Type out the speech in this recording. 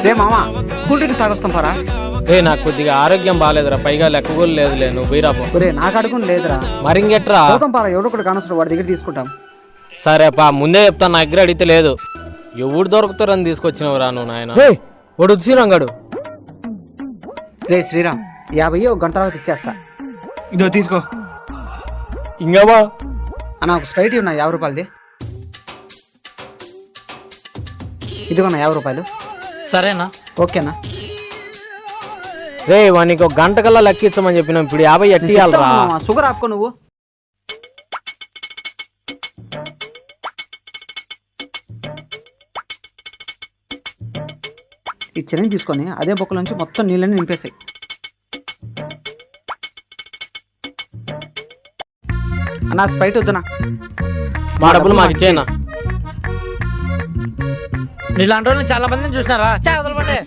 రే మామా cool drink తాగొస్తాం పరా. రే నాకు కొద్దిగా ఆరోగ్యం బాగాలేదురా, పైగా లెక్క కూడా లేదులే, నువ్వు పోయిరా పో. రే నాకు అడుగుని లేదురా, మరి ఇంకెట్రా? పోతాం పారా, ఎవడో ఒకటి కానొస్తాడు, వాడి దగ్గర తీసుకుంటాం. సరే పా, ముందే చెప్తాను, నా దగ్గర అడిగితే లేదు. ఎవడు దొరుకుతారని తీసుకొచ్చినవురా నువ్వు నాయన. వాడు వచ్చిరంగాడు. రే శ్రీరామ్ 50 ఒక గంట తర్వాత ఇచ్చేస్తా. ఇదో తీసుకో. ఇంకావా అన్న ఒక స్ప్రైట్ ఉన్నా 50 రూపాయలది. ఇదిగోన్నా 50 రూపాయలు. సరేనా? ఓకేనా? రే వానికి ఒక గంట కల్లా లెక్కించమని చెప్పినాం, ఇప్పుడు 50 ఎట్టియాలరా. షుగర్ ఆపుకో నువ్వు. ఈ చెరుని తీసుకొని అదే బొక్కల నుంచి మొత్తం నీళ్ళని నింపేసాయి. అన్నా స్ప్రైట్ వద్దునా, మా డబ్బులు మాకు ఇచ్చేయనా. నీలాంటి వాళ్ళని చాలా మందిని చూసినారా, వదలపండి.